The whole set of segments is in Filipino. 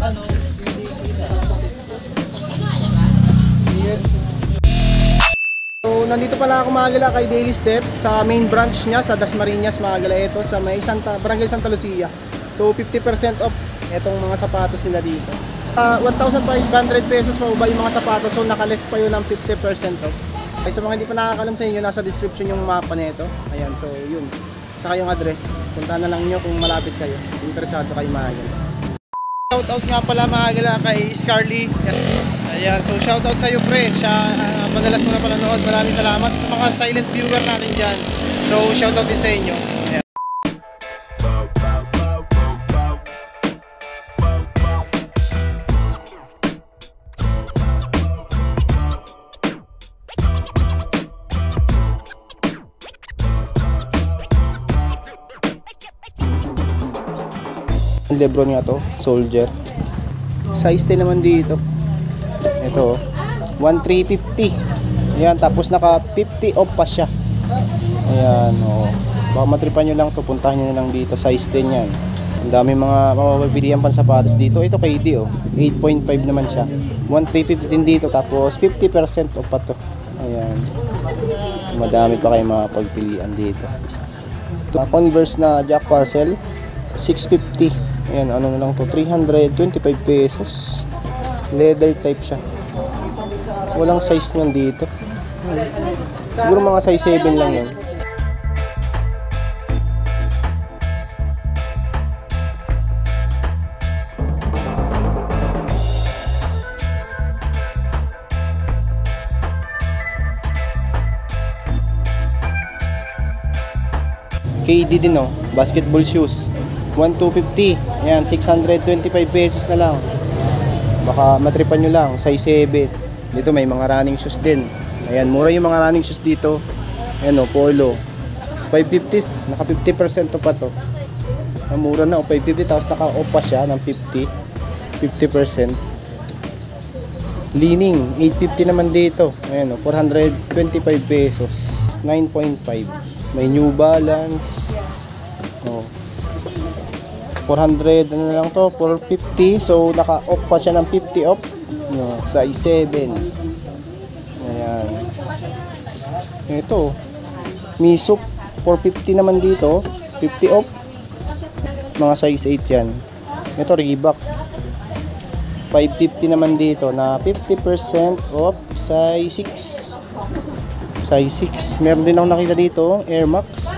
So, nandito pala ako mga gala kay Daily Step sa main branch niya sa Dasmariñas mga gala. Ito sa may Barangay Santa Lucia. So 50% off itong mga sapatos nila dito. 1,500 pesos pa ba yung mga sapatos, so nakaless pa yun ng 50% off. Ay, sa mga hindi pa nakakalam sa inyo, nasa description yung mapa nito. Ayan, so yun. Saka yung address. Puntahan na lang nyo kung malapit kayo. Interesado kayo mga gala. Shoutout nga pala mga gala kay Scarly. Ayan, so shoutout sa iyo pre. Siya madalas mo na panonood. Maraming salamat sa mga silent viewer natin dyan. So shoutout din sa inyo. Ayan. Lebron nga to, Soldier. Size 10 naman dito. Ito, 1,350. Ayan, tapos naka 50 off pa siya. Ayan, oh. Baka matripan nyo lang to, puntahan nyo lang dito. Size 10 yan. Ang dami mga mapapabilihan pang sapatos dito. Ito KD, oh. 8.5 naman siya. 1,350 din dito, tapos 50% off pa to. Ayan. Madami pa kayo mga pagpilian dito. Converse na Jack Parcel, 650. Ayan, ano na lang to, 325 pesos. Leather type siya. Walang size nandito. Siguro mga size 7 lang yan. KD din, oh, basketball shoes. 1,250. Ayan, 625 pesos na lang. Baka matripan nyo lang, size 7. Dito may mga running shoes din. Ayan, mura yung mga running shoes dito. Ayan, o, Polo 550, naka 50% pa to. Mura na, o, 550, tapos naka off pa siya ng 50%. Leaning 850 naman dito. Ayan, o, 425 pesos, 9.5. May New Balance, o, 400 ano na lang to, 450. So naka off pa siya ng 50 off, no, size 7. Ayan, ito Misuk 450 naman dito, 50 off, mga size 8 yan. Ito Reebok 550 naman dito na 50% off, size 6. Meron din ako nakita dito Air Max.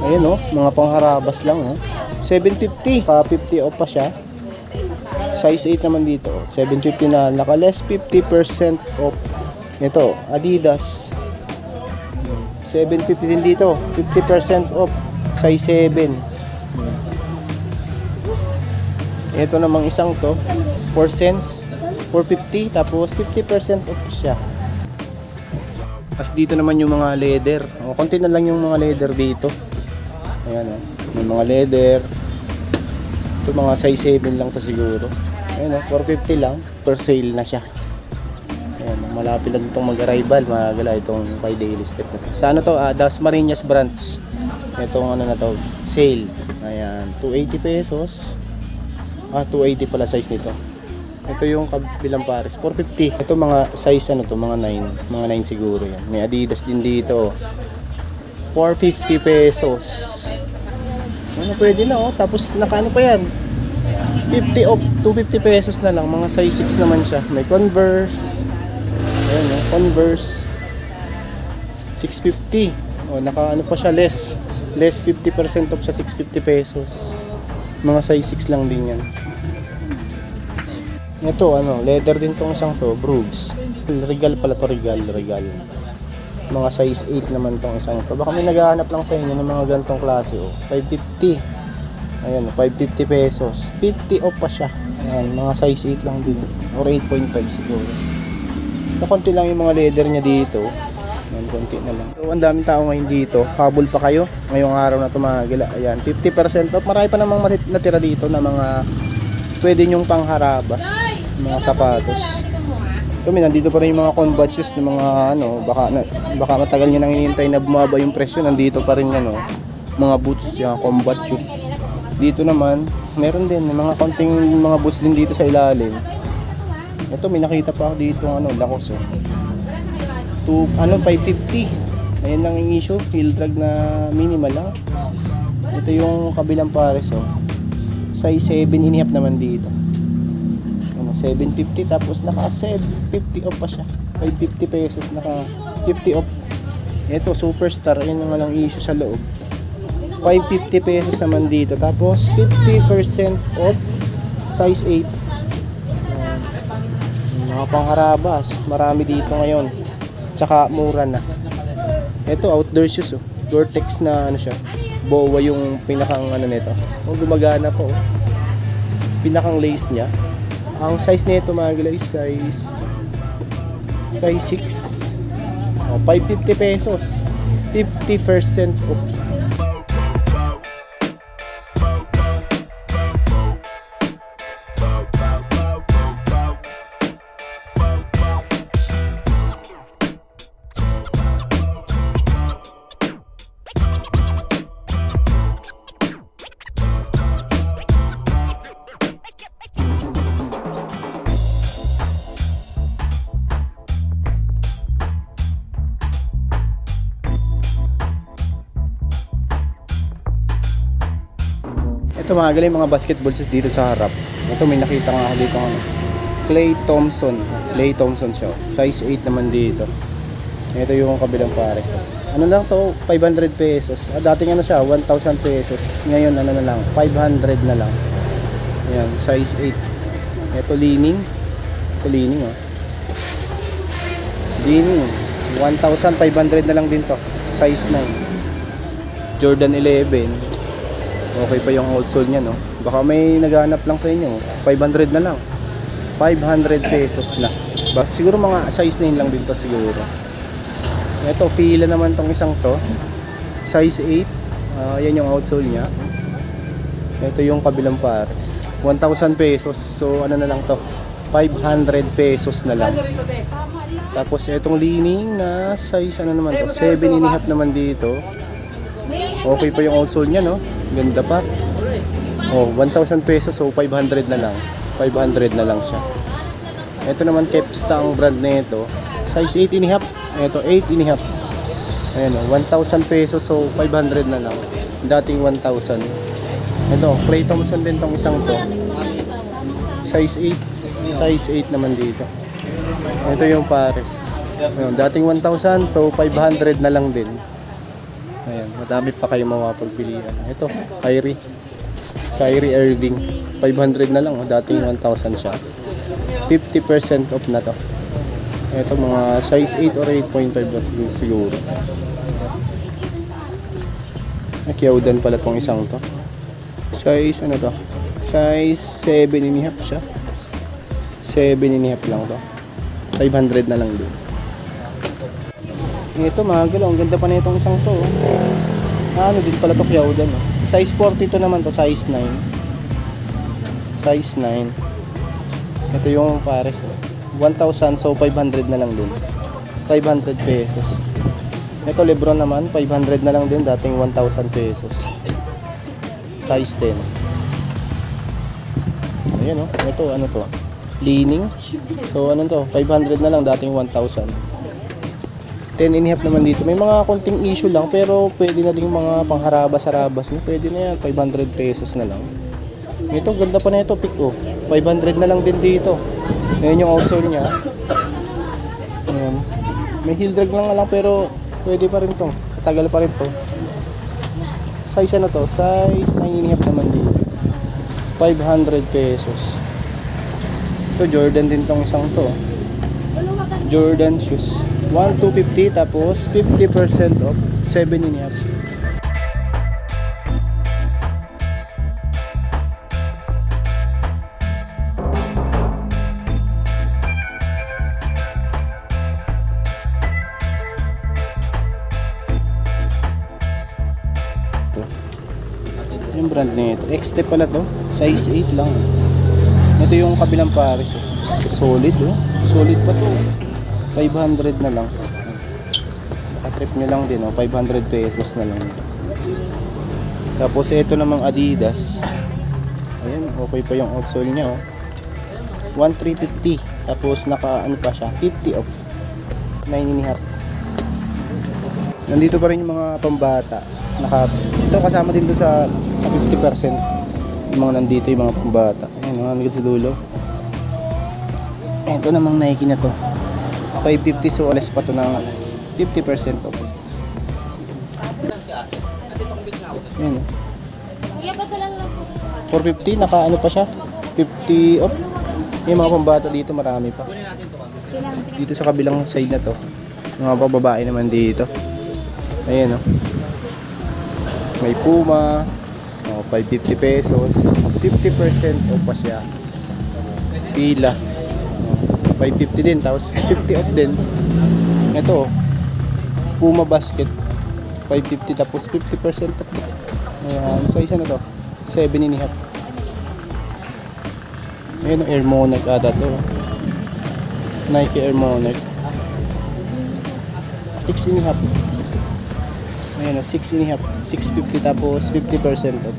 Ayan, oh, mga pangharabas lang, oh. 750, pa 50 off pa siya. Size 8 naman dito, 750 na, naka less 50% off. Ito Adidas 750 din dito, 50% off, size 7. Ito namang isang to, 4 cents, 450, tapos 50% off siya. Tapos dito naman yung mga leather, o, konti na lang yung mga leather dito. Ayan, o, may mga leather. Ito mga size 7 lang to siguro. Ayan, 450 lang, per sale na siya. Ayan, malapit lang itong mag-arrival mga gala, itong kay Daily Step na to. Sa ano to, Dasmariñas branch. Itong ano na to, sale. Ayan, 280 pesos. 280 pala size nito. Ito yung kabilang pares, 450. Ito mga size ano to, mga 9. Mga 9 siguro yan. May Adidas din dito, 450 pesos. Ano, pwede na, oh. Tapos nakaano pa yan, 50 off, 250 pesos na lang. Mga size 6 naman siya. May Converse. Ayan, oh, Converse 650. Oh, nakaano pa siya, less 50% off sa 650 pesos. Mga size 6 lang din yan. Ito ano, leather din tong isang to, Brooks. Regal pala to, Regal. Mga size 8 naman tong isang to. Baka may naghahanap lang sa inyo ng mga ganitong klase, oh. 550. Ayan, 550 pesos. 50 off pa siya. Ayan, mga size 8 lang din. Or 8.5 siguro. So, konti lang yung mga leather niya dito. Ayan, konti na lang. So, ang daming tao ngayon dito. Habol pa kayo ngayong araw na tumagila. Ayan, 50% off. Marami pa namang natira dito na mga pwede nyong pangharabas, mga sapatos. Kami nandito pa rin yung mga combat shoes ng mga ano, baka matagal niyo nang hinihintay na bumaba yung presyo, nandito pa rin yan, oh. Mga boots, yung combat shoes. Dito naman Meron din, may mga konting mga boots din dito sa ilalim. Ito, may nakita pa ako dito, Lacoste, oh. 550. Ayan lang yung issue, heel drag na minimal lang. Ito yung kabilang pares, oh. Size 7.5 naman dito. 750, tapos naka 750 off pa siya. 550 pesos, naka 50 off. Ito, Superstar, ayan lang lang issue sa loob. 550 pesos naman dito. Tapos 50% off, size 8. Mga pangharabas, marami dito ngayon. Tsaka mura na. Ito, outdoor shoes, oh. Gore-Tex na siya. BOA yung pinakang nito. Oh, gumagana po, oh. Pinakang lace niya. Ang size nito mga guys, size 6. Oh, 550 pesos. 50% off. Ito mga galing, mga basketball shoes dito sa harap. Ito, may nakita nga ako dito, Klay Thompson siya. Size 8 naman dito. Ito yung kabilang pares. Ano lang to, 500 pesos. Dating siya, 1,000 pesos. Ngayon na lang, 500 na lang. Ayan, size 8. Ito leaning. Ito leaning, oh. Leaning. 1,500 na lang din to. Size 9. Jordan 11. Okay pa yung old sole niya, no? Baka may naghahanap lang sa inyo. 500 na lang. 500 pesos na. Siguro mga size 9 lang din to siguro. Ito, pila naman tong isang to. Size 8. Yan yung outsole niya. Ito yung kabilang pares. 1,000 pesos. So, ano na lang to? 500 pesos na lang. Tapos, itong leaning na size, ano naman to? 7.5 naman dito. Okay pa yung outsole niya, no? Ganda pa. Oh, 1,000 pesos. So, 500 na lang. 500 na lang siya. Ito naman, Kepsta ang brand nito. Size 8.5. Ito, 8.5. Ayan, 1,000 pesos. So, 500 na lang. Dating 1,000. Ito, Klay Thompson din tong isang to. Size 8. Size 8 naman dito. Ito yung pares. Ayan, dating 1,000. So, 500 na lang din. Ayan, madami pa kayong mapagpilian. Ito, Kyrie Irving. 500 na lang. Dating 1,000 siya. 50% off na to. Ito, mga size 8 or 8.5 siguro. Nakiyawdan pala tong isang to. Size, ano to? Size 7.5 siya. 7.5 lang to. 500 na lang din. Ito mga galaw, ang ganda pa na itong isang to. Ano din pala to, Kyawdan, oh. Size 42 naman to, size 9. Size 9. Ito yung pares, oh. 1,000, so 500 na lang din. 500 pesos. Ito Lebron naman, 500 na lang din, dating 1,000 pesos. Size 10. Ayan, oh. Ito, ano to? Leaning. So ano to? 500 na lang, dating 1,000. 10.5 naman dito. May mga konting issue lang, pero pwede na din mga pangharabas-harabas. Pwede na yan, 500 pesos na lang. Ito, ganda pa na ito, pick, oh. 500 na lang din dito. Ngayon yung outsole niya. Ayan. May heel drag lang, pero pwede pa rin to. Katagal pa rin to. Size ano to? Size 9.5 naman dito. 500 pesos. Ito, Jordan din tong isang to. Jordan shoes. 1,250, tapos 50% off, 7.5. Yung brand nito, XT pala to, size 8 lang. Ito yung kabilang pares, oh. Solid, oh. Solid pa to, 500 na lang. Nakatrip nyo lang din, oh. 500 pesos na lang. Tapos ito namang Adidas. Ayan, okay pa yung outsole niya oh. 1,350. Tapos naka ano pa siya, 50 off. 9.5. Nandito pa rin yung mga pambata. Ito kasama din doon sa 50%. Yung mga nandito yung mga pambata. Ayan, mga nandito sa dulo. Ito namang Nike na to. 550, so alas pa to ng 50% off. Ayan. 450, naka ano pa siya? 50 off. Yung mga pambata dito marami pa. Dito sa kabilang side na to, mga pababae naman dito. Ayan o. May Puma. 550 pesos. 50% off pa siya. Pila. 550 din. Tapos 50 off din. Ito Puma basket. 550 tapos 50% off. Ayan. So isa na to. 7.5. Ayan o. Air Monarch ata to. Nike Air Monarch. 6.5. Ayan o, 6.5. 650 tapos 50% off.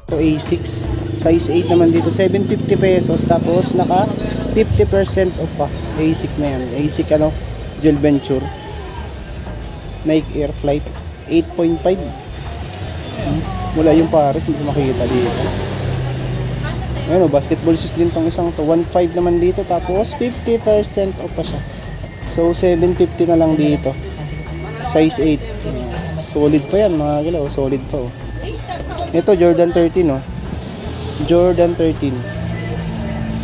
Ito A6. Size 8 naman dito. 750 pesos. Tapos naka 50% off pa. A6 na yan. A6 ano? Gel Venture. Nike Air Flight 8.5. Mula yung Paris, hindi ko makita dito. Ayan o, basketball shoes din tong isang to. 1.5 naman dito, tapos 50% off pa siya. So 750 na lang dito. Size 8. Solid pa yan mga galaw, solid pa oh. Ito Jordan 13 oh. Jordan 13.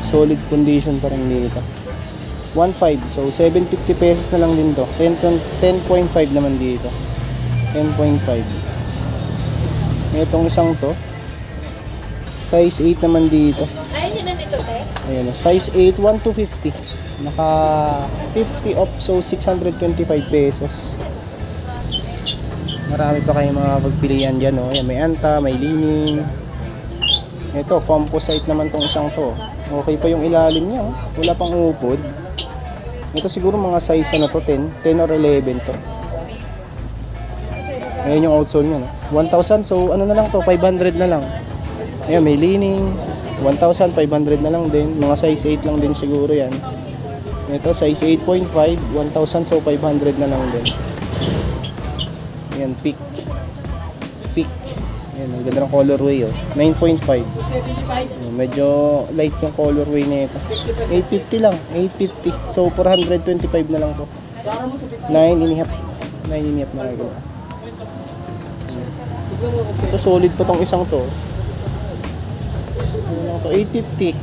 Solid condition pa rin dito. 1.5, so 750 pesos na lang din to. 10.5 naman dito. 10.5. Itong isang to, size 8 naman dito. Ayun yun na nito, te? Ayan, size 8, 1,250. Naka 50 off, so 625 pesos. Marami pa kayong mga pagpilian dyan, oh. Ayan, may Anta, may Li-Ning. Ito, composite naman tong isang to. Okay pa yung ilalim niya, oh. Wala pang upod. Ito siguro mga size ano to, 10 or 11 to. Ayan yung outsole niya, no? 1,000, so ano na lang to, 500 na lang. Ayan, may Li-Ning, 1,500 na lang din. Mga size 8 lang din siguro yan. Ito, size 8.5, 1,000, so 500 na lang din. Ayan, Peak. Ayan, ang ganda ng colorway, oh. 9.5. Medyo light yung colorway nito. 850 lang, 850. So 425 na lang to. 9.5. 9.5 na lang ito. Ito solid pa tong isang to. Ano lang to, 850.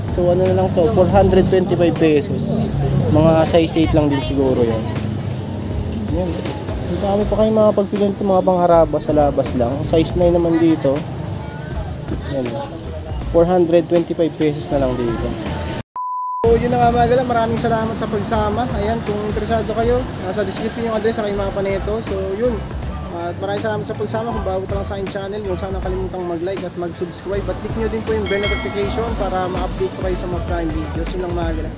So ano na lang to, 425 pesos. Mga size 8 lang din siguro yan. Yan. Ang dami pa kayong mga pagpilian ito, mga pangharaba sa labas lang. Size 9 naman dito. Yan. 425 pesos na lang dito. So yun na nga mga gala, maraming salamat sa pagsama. Ayan, kung interesado kayo, nasa description yung address sa kayong mga paneto. So yun, at maraming salamat sa pagsama. Kung bago pa lang sa aking channel, huwag sana kalimutang mag-like at mag-subscribe. At click nyo din po yung bell notification para ma-update ko kayo sa mga prime videos. Yun lang mga gala.